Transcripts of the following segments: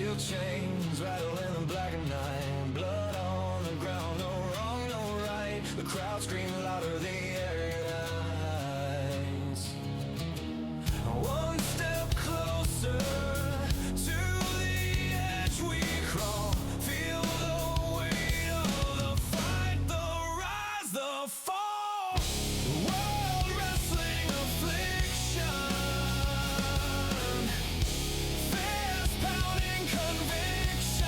steel chains rattle in the black and night. Blood on the ground, no wrong, no right. The crowd scream louder, the air unites. One step closer to the edge we crawl. Feel the weight of the fight, the rise, the fall. World Wrestling Affliction. Fist pounding conviction.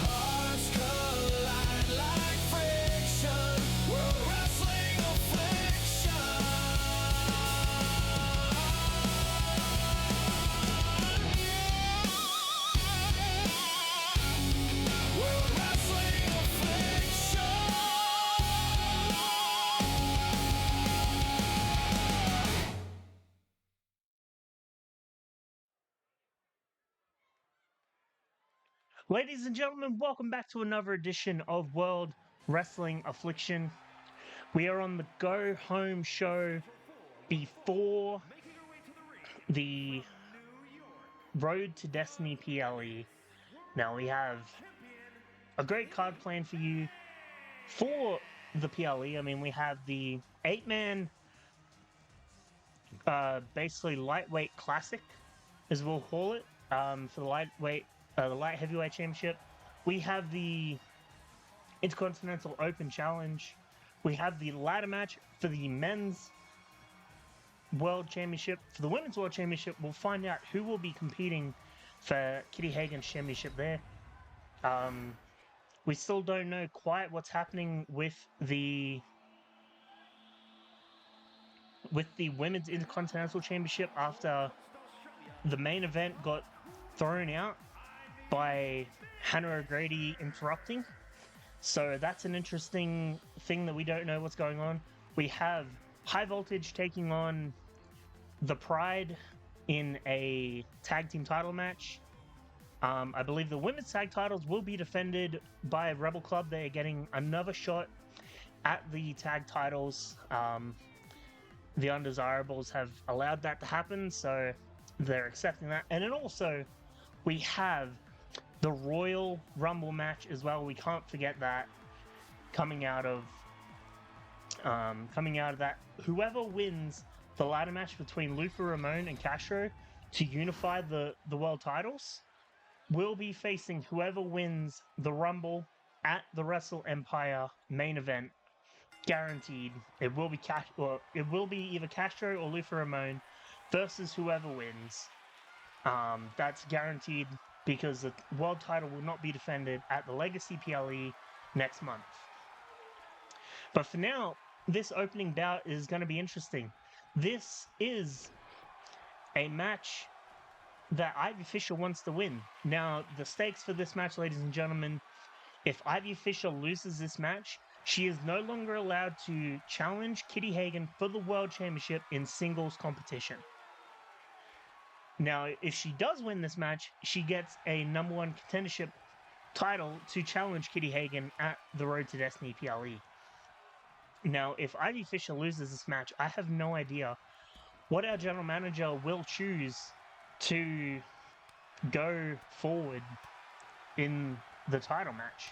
Hearts collide like friction. World Wrestling Affliction. World Wrestling Affliction. Ladies and gentlemen, welcome back to another edition of World Wrestling Affliction. We are on the go home show before the Road to Destiny PLE. Now we have a great card plan for you for the PLE. I mean, we have the 8-man basically lightweight classic, as we'll call it, for the light heavyweight championship. We have the Intercontinental Open Challenge. We have the ladder match for the men's world championship. For the women's world championship, we'll find out who will be competing for Kitty Hagen's championship there. We still don't know quite what's happening with the women's Intercontinental Championship after the main event got thrown out by Hannah O'Grady interrupting. So that's an interesting thing that we don't know what's going on. We have High Voltage taking on the Pride in a tag team title match. I believe the women's tag titles will be defended by Rebel Club. They're getting another shot at the tag titles. The Undesirables have allowed that to happen, so they're accepting that. And then also, we have the Royal Rumble match as well. We can't forget that coming out of that. Whoever wins the ladder match between Lufa Ramon and Castro to unify the world titles will be facing whoever wins the Rumble at the Wrestle Empire main event. Guaranteed. It will be either Castro or Lufa Ramon versus whoever wins. That's guaranteed because the world title will not be defended at the Legacy PLE next month. But for now, this opening bout is going to be interesting. This is a match that Ivy Fisher wants to win. Now, the stakes for this match, ladies and gentlemen, if Ivy Fisher loses this match, she is no longer allowed to challenge Kitty Hagen for the World Championship in singles competition. Now, if she does win this match, she gets a number one contendership title to challenge Kitty Hagen at the Road to Destiny PLE. Now, if Ivy Fisher loses this match, I have no idea what our general manager will choose to go forward in the title match.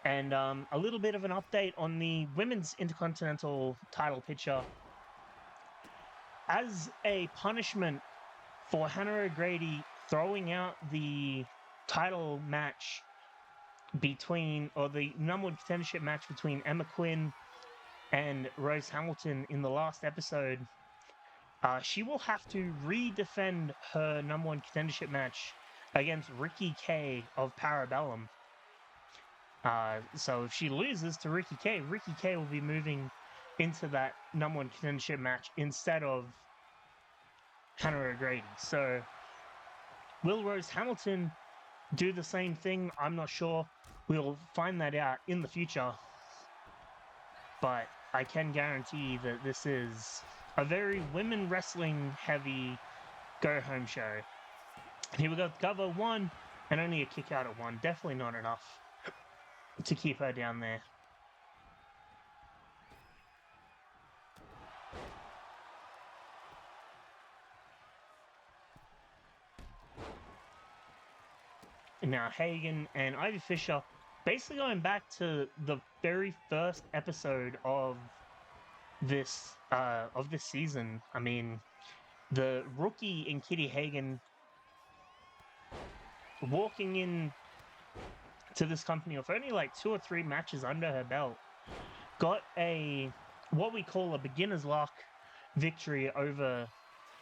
And a little bit of an update on the women's Intercontinental title picture. As a punishment for Hannah O'Grady throwing out the title match the number one contendership match between Emma Quinn and Rose Hamilton in the last episode, she will have to redefend her number one contendership match against Ricky Kay of Parabellum. So if she loses to Ricky Kay will be moving into that number one contendership match instead of Hannah O'Grady. So will Rose Hamilton do the same thing? I'm not sure. We'll find that out in the future. But I can guarantee that this is a very women wrestling heavy go home show. Here we go, cover one, and only a kick out at one. Definitely not enough to keep her down there. Now, Hagen and Ivy Fisher, basically going back to the very first episode of this season. I mean, the rookie in Kitty Hagen walking in to this company with only like 2 or 3 matches under her belt, got a what we call a beginner's luck victory over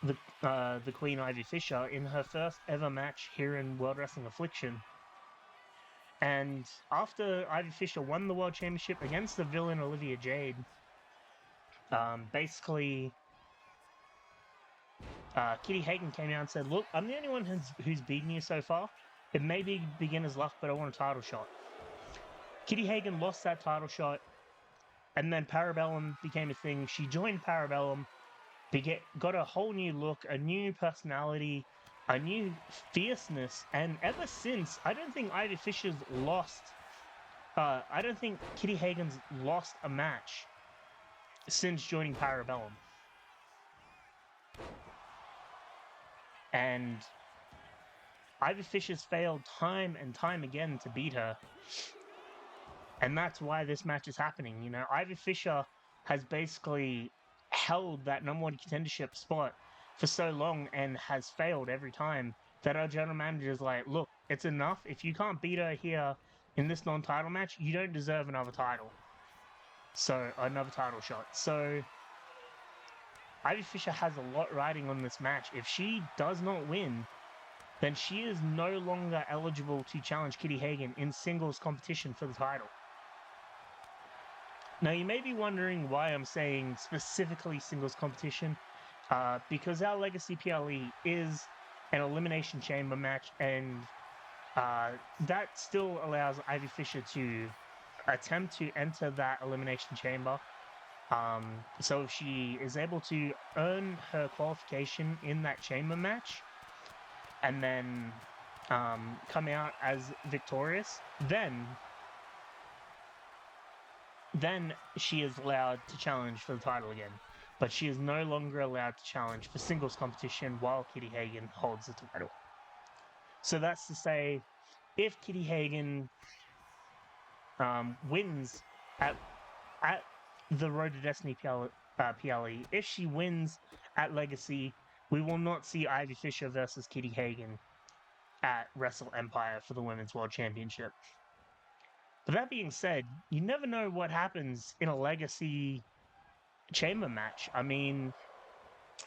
the Queen Ivy Fisher in her first ever match here in World Wrestling Affliction. And after Ivy Fisher won the World Championship against the villain Olivia Jade, basically Kitty Hagen came out and said, "Look, I'm the only one who's beaten you so far. It may be beginner's luck, but I want a title shot." Kitty Hagen lost that title shot, and then Parabellum became a thing. She joined Parabellum, got a whole new look, a new personality, a new fierceness, and ever since, I don't think Ivy Fisher's lost. I don't think Kitty Hagen's lost a match since joining Parabellum. And Ivy Fisher's failed time and time again to beat her. And that's why this match is happening. You know, Ivy Fisher has basically held that #1 contendership spot for so long and has failed every time that our general manager is like, "Look, it's enough. If you can't beat her here in this non-title match, you don't deserve another title. So, another title shot." So, Ivy Fisher has a lot riding on this match. If she does not win, then she is no longer eligible to challenge Kitty Hagen in singles competition for the title. Now, you may be wondering why I'm saying specifically singles competition, because our Legacy PLE is an Elimination Chamber match, and that still allows Ivy Fisher to attempt to enter that Elimination Chamber. So if she is able to earn her qualification in that chamber match, and then come out as victorious, then she is allowed to challenge for the title again. But she is no longer allowed to challenge for singles competition while Kitty Hagen holds the title. So that's to say, if Kitty Hagen wins at the Road to Destiny PLE, if she wins at Legacy, we will not see Ivy Fisher versus Kitty Hagen at Wrestle Empire for the Women's World Championship. But that being said, you never know what happens in a Legacy chamber match. I mean,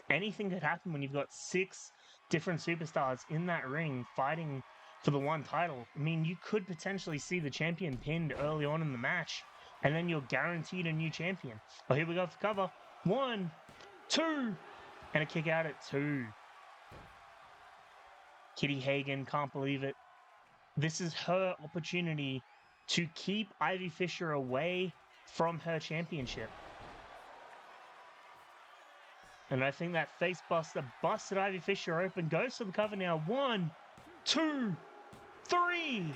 anything could happen when you've got 6 different superstars in that ring fighting for the one title. I mean, you could potentially see the champion pinned early on in the match, and then you're guaranteed a new champion. Oh, here we go for cover. 1, 2, and a kick out at 2. Kitty Hagen can't believe it. This is her opportunity to keep Ivy Fisher away from her championship. And I think that face buster busted Ivy Fisher open. Goes for the cover now. 1, 2, 3.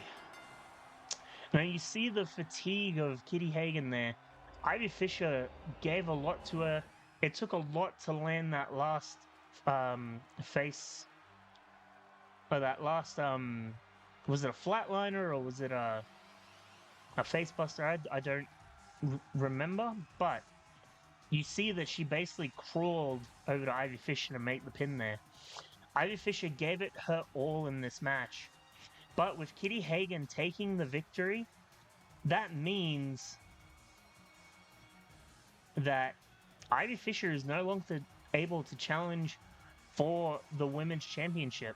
Now you see the fatigue of Kitty Hagen there. Ivy Fisher gave a lot to her. It took a lot to land that last face. Or that last was it a flatliner or was it a facebuster? I don't remember, but you see that she basically crawled over to Ivy Fisher to make the pin there. Ivy Fisher gave it her all in this match, but with Kitty Hagen taking the victory, that means that Ivy Fisher is no longer able to challenge for the Women's Championship.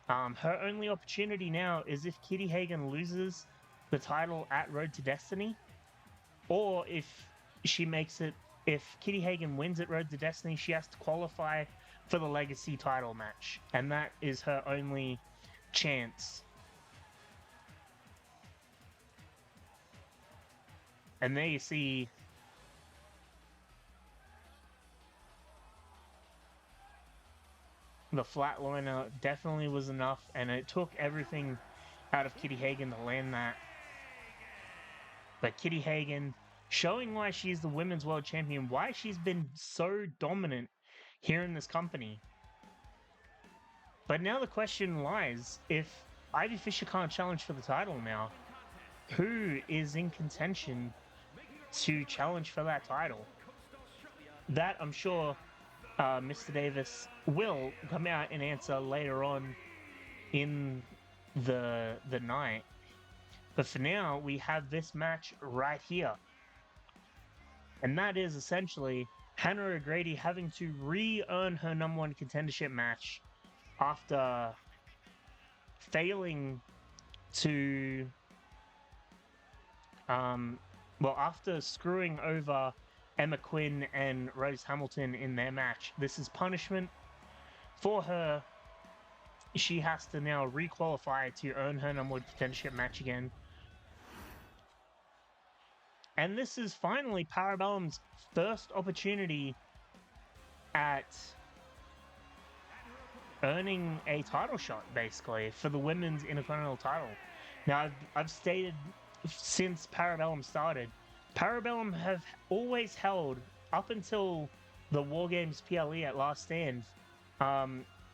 Her only opportunity now is if Kitty Hagen loses the title at Road to Destiny, or if Kitty Hagen wins at Road to Destiny, she has to qualify for the Legacy title match, and that is her only chance. And there you see the flatliner definitely was enough, and it took everything out of Kitty Hagen to land that. But Kitty Hagen showing why she's the Women's World Champion, why she's been so dominant here in this company. But now the question lies, if Ivy Fisher can't challenge for the title now. Who is in contention to challenge for that title? That I'm sure Mr. Davis will come out and answer later on in the night. But for now, we have this match right here. And that is essentially Hannah O'Grady having to re-earn her #1 contendership match after failing to, after screwing over Emma Quinn and Rose Hamilton in their match. This is punishment for her. She has to now re-qualify to earn her #1 contendership match again. And this is finally Parabellum's first opportunity at earning a title shot, basically, for the women's Intercontinental title. Now, I've stated since Parabellum started, Parabellum have always held, up until the War Games PLE at Last Stand,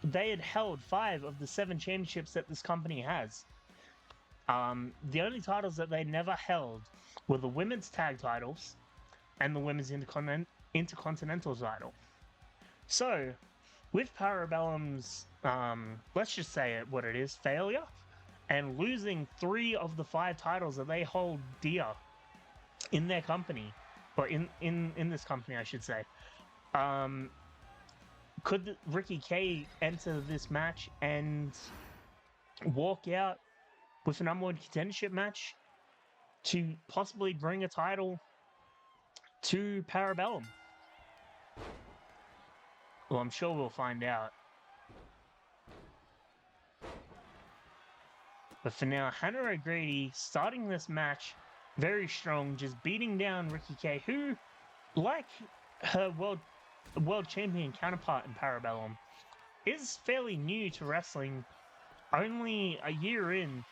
they had held 5 of the 7 championships that this company has. The only titles that they never held were the women's tag titles and the women's intercontinental title. So, with Parabellum's, let's just say it what it is, failure, and losing 3 of the 5 titles that they hold dear in their company, or in this company, I should say, could Ricky Kay enter this match and walk out with an #1 contendership match to possibly bring a title to Parabellum? Well, I'm sure we'll find out. But for now, Hannah O'Grady starting this match very strong, just beating down Ricky Kay, who, like her world champion counterpart in Parabellum, is fairly new to wrestling, only a year in,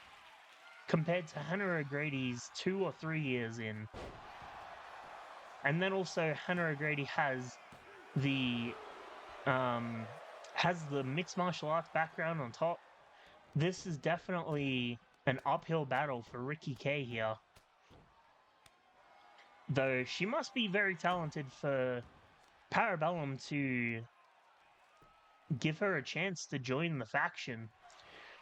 compared to Hannah O'Grady's 2 or 3 years in. And then also Hannah O'Grady has the mixed martial arts background on top. This is definitely an uphill battle for Ricky Kay here. Though she must be very talented for Parabellum to give her a chance to join the faction.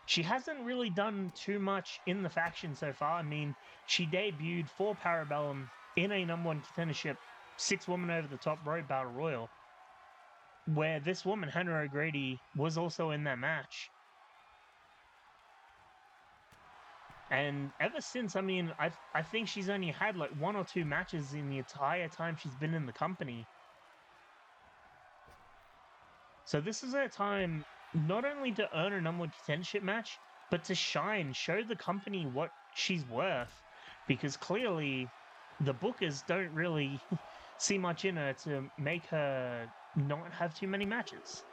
She hasn't really done too much in the faction so far. I mean, she debuted for Parabellum in a #1 contendership 6-woman over the top rope battle royal, where this woman, Hannah O'Grady, was also in that match. And ever since, I mean, I think she's only had like 1 or 2 matches in the entire time she's been in the company. So this is her time not only to earn a #1 contendership match, but to shine, show the company what she's worth. Because clearly, the bookers don't really see much in her to make her not have too many matches.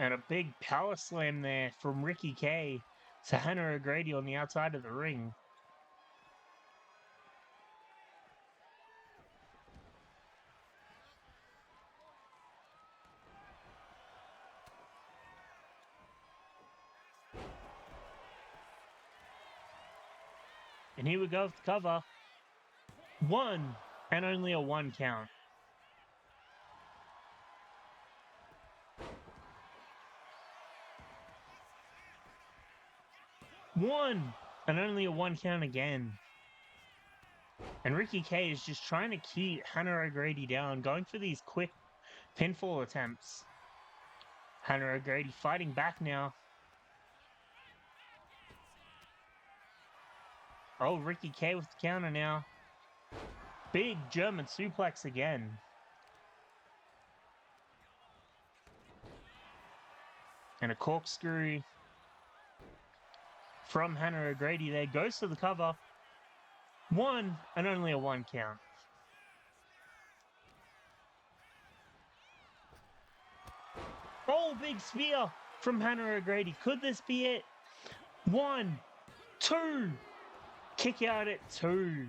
And a big power slam there from Ricky Kay to Hannah O'Grady on the outside of the ring. And here we go with the cover. 1, and only a 1 count. One, and only a 1 count again. And Ricky Kay is just trying to keep Hannah O'Grady down, going for these quick pinfall attempts. Hannah O'Grady fighting back now. Oh, Ricky Kay with the counter now. Big German suplex again. And a corkscrew from Hannah O'Grady there. Goes to the cover. 1, and only a 1 count. Oh, big spear from Hannah O'Grady. Could this be it? 1, 2. Kick out at 2.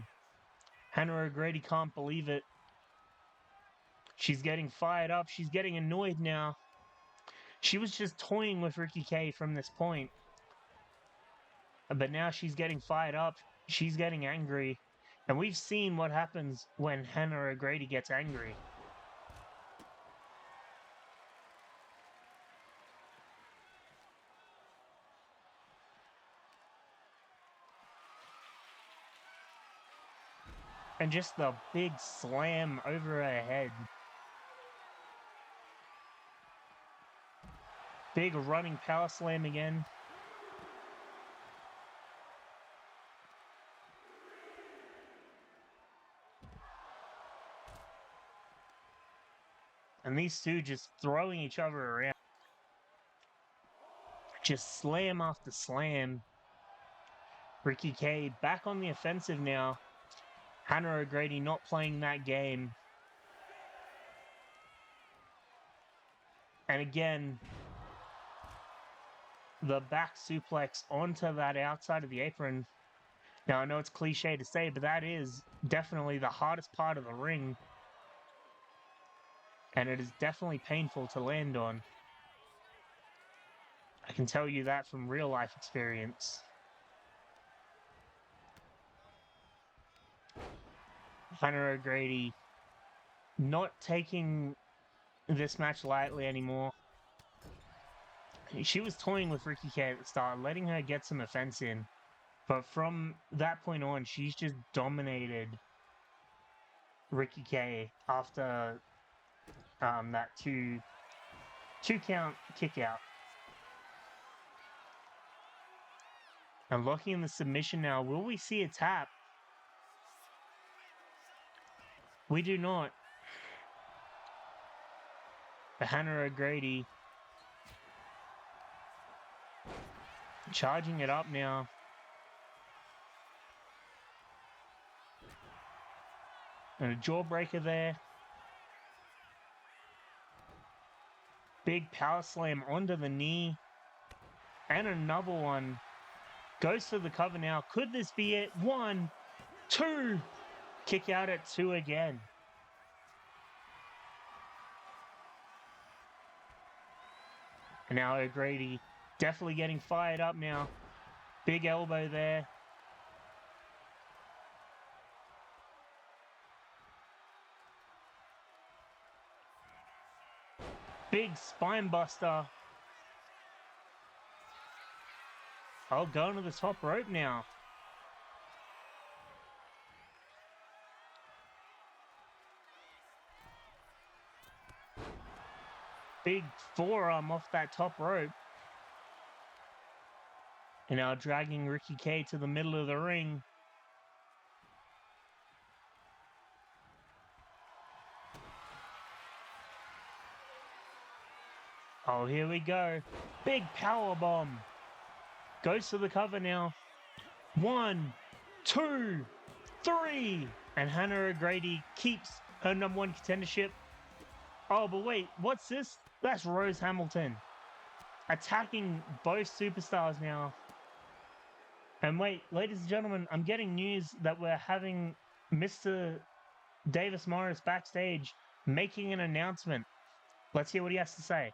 Hannah O'Grady can't believe it. She's getting fired up. She's getting annoyed now. She was just toying with Ricky Kay from this point. But now she's getting fired up. She's getting angry. And we've seen what happens when Hannah O'Grady gets angry. And just the big slam over her head. Big running power slam again. And these two just throwing each other around. Just slam after slam. Ricky Kay back on the offensive now. Hannah O'Grady not playing that game. And again, the back suplex onto that outside of the apron. Now, I know it's cliche to say, but that is definitely the hardest part of the ring. And it is definitely painful to land on. I can tell you that from real life experience. Hannah O'Grady not taking this match lightly anymore. She was toying with Ricky Kay at the start, letting her get some offense in. But from that point on, she's just dominated Ricky Kay after that two count kick out. And locking in the submission now. Will we see a tap? We do not. But Hannah O'Grady charging it up now. And a jawbreaker there. Big power slam onto the knee. And another one. Goes for the cover now. Could this be it? 1, 2. Kick out at 2 again. And now O'Grady definitely getting fired up now. Big elbow there. Big spine buster. Oh, going to the top rope now. Big forearm off that top rope. And now dragging Ricky Kay to the middle of the ring. Oh, here we go. Big power bomb. Goes to the cover now. 1, 2, 3. And Hannah O'Grady keeps her #1 contendership. Oh, but wait, what's this? That's Rose Hamilton. Attacking both superstars now. And wait, ladies and gentlemen, I'm getting news that we're having Mr. Davis Morris backstage making an announcement. Let's hear what he has to say.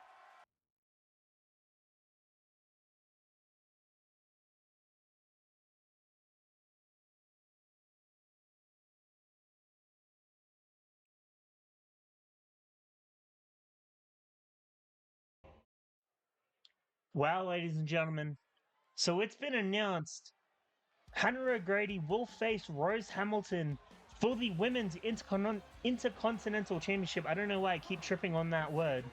Wow, ladies and gentlemen. So it's been announced Hannah O'Grady will face Rose Hamilton for the Women's Intercontinental Championship. I don't know why I keep tripping on that word.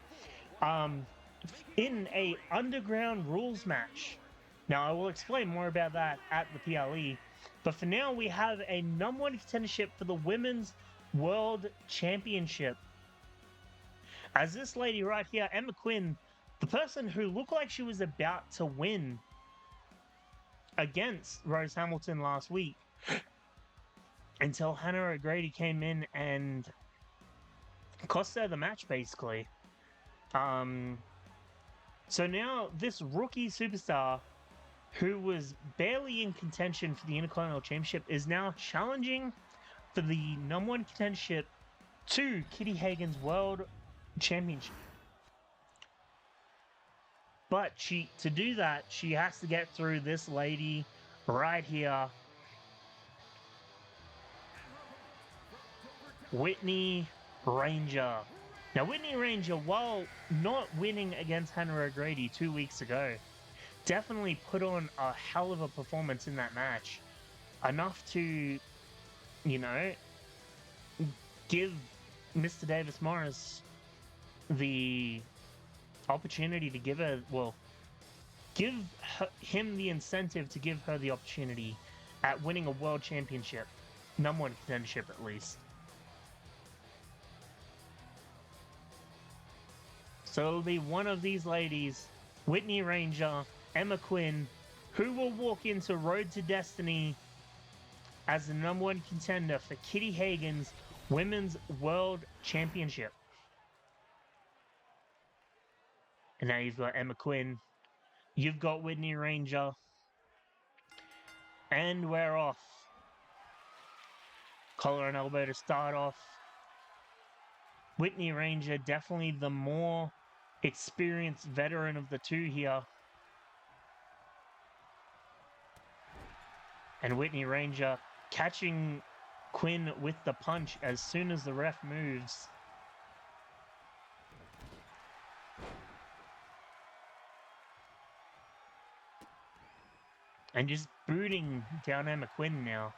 In a underground rules match. Now, I will explain more about that at the PLE. But for now, we have a #1 contendership for the Women's World Championship. As this lady right here, Emma Quinn, the person who looked like she was about to win against Rose Hamilton last week, until Hannah O'Grady came in and cost her the match, basically. So now this rookie superstar who was barely in contention for the Intercontinental Championship is now challenging for the #1 contendership to Kitty Hagen's World Championship. But to do that, she has to get through this lady right here, Whitney Ranger. Now, Whitney Ranger, while not winning against Hannah O'Grady 2 weeks ago, definitely put on a hell of a performance in that match. Enough to, you know, give Mr. Davis Morris the opportunity to give her, well, him the incentive to give her the opportunity at winning a world championship, #1 contendership at least. So it'll be one of these ladies, Whitney Ranger, Emma Quinn, who will walk into Road to Destiny as the #1 contender for Kitty Hagen's Women's World Championship. And now you've got Emma Quinn, you've got Whitney Ranger, and we're off. Collar and elbow to start off. Whitney Ranger, definitely the more experienced veteran of the two here. And Whitney Ranger catching Quinn with the punch as soon as the ref moves. And just booting down Emma Quinn now.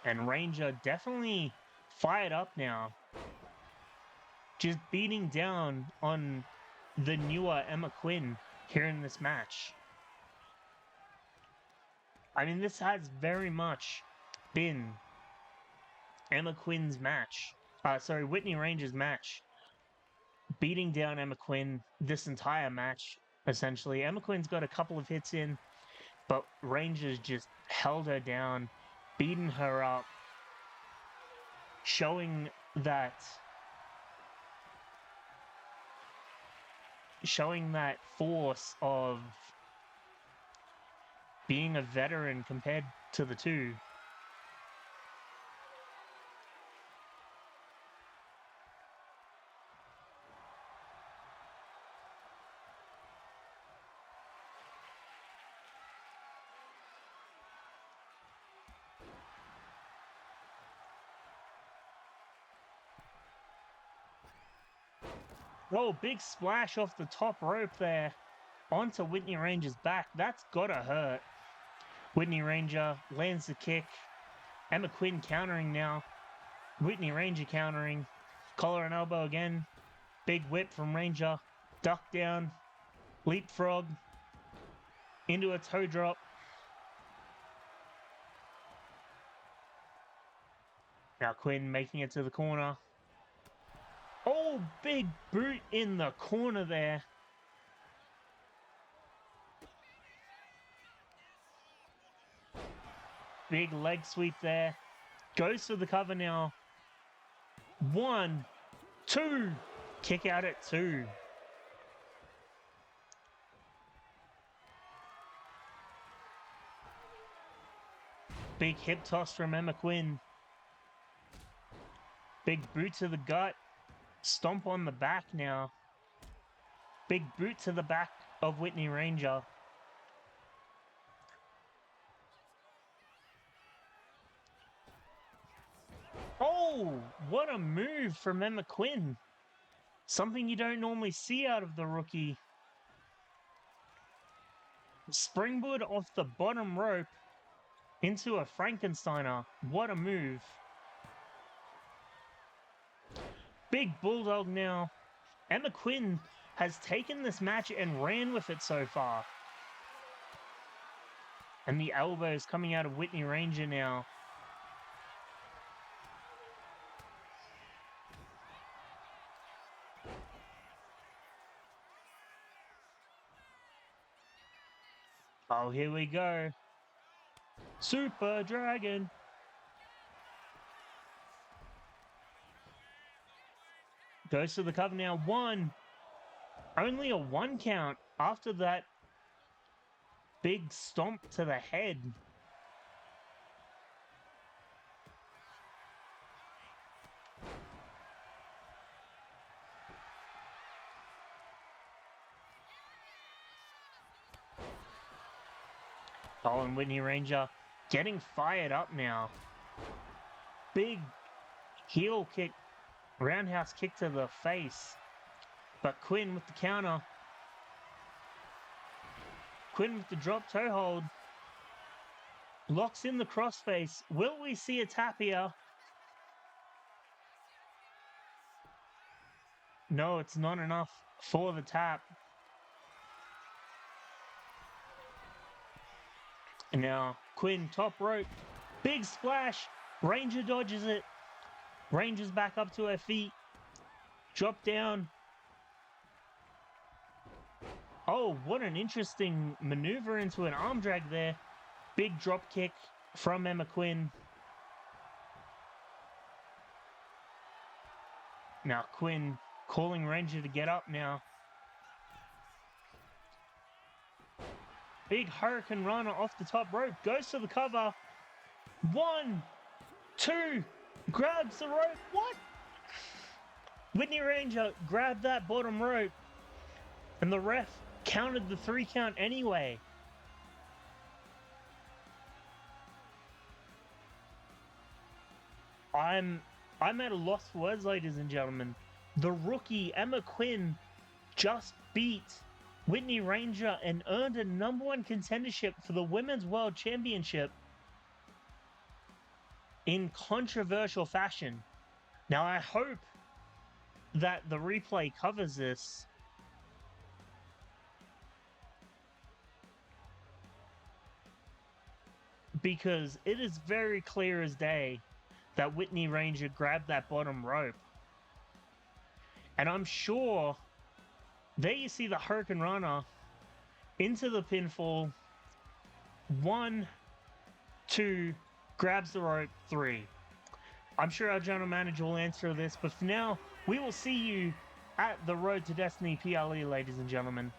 And Ranger definitely fired up now. Just beating down on the newer Emma Quinn here in this match. I mean, this has very much been Emma Quinn's match. Whitney Ranger's match. Beating down Emma Quinn this entire match, essentially. Emma Quinn's got a couple of hits in, but Ranger's just held her down, beating her up, showing that force of being a veteran compared to the two. Oh, big splash off the top rope there onto Whitney Ranger's back. That's gotta hurt. Whitney Ranger lands the kick. Emma Quinn countering now. Whitney Ranger countering. Collar and elbow again. Big whip from Ranger. Duck down. Leapfrog. Into a toe drop. Now Quinn making it to the corner. Oh, big boot in the corner there. Big leg sweep there. Goes for the cover now. 1, 2. Kick out at 2. Big hip toss from Emma Quinn. Big boot to the gut. Stomp on the back now. Big boot to the back of Whitney Ranger. Oh, what a move from Emma Quinn. Something you don't normally see out of the rookie. Springboard off the bottom rope into a Frankensteiner. What a move. Big bulldog now. Emma Quinn has taken this match and ran with it so far. And the elbows coming out of Whitney Ranger now. Oh, here we go. Super Dragon. Goes to the cover now. 1. Only a 1 count after that big stomp to the head. Oh, and Whitney Ranger getting fired up now. Big heel kick, roundhouse kick to the face. But Quinn with the counter. Quinn with the drop toe hold. Locks in the crossface. Will we see a tap here? No, it's not enough for the tap. And now Quinn, top rope. Big splash. Ranger dodges it. Ranger's back up to her feet. Drop down. Oh, what an interesting maneuver into an arm drag there. Big drop kick from Emma Quinn. Now Quinn calling Ranger to get up now. Big Hurricane Runner off the top rope. Goes to the cover. 1, 2. Grabs the rope. What? Whitney Ranger grabbed that bottom rope. And the ref counted the 3 count anyway. I'm at a loss for words, ladies and gentlemen. The rookie Emma Quinn just beat Whitney Ranger and earned a #1 contendership for the Women's World Championship in controversial fashion. Now, I hope that the replay covers this. Because it is very clear as day that Whitney Ranger grabbed that bottom rope. And I'm sure, there you see the Hurricane Runner into the pinfall. 1, 2, grabs the rope, 3. I'm sure our general manager will answer this, but for now, we will see you at the Road to Destiny PLE, ladies and gentlemen.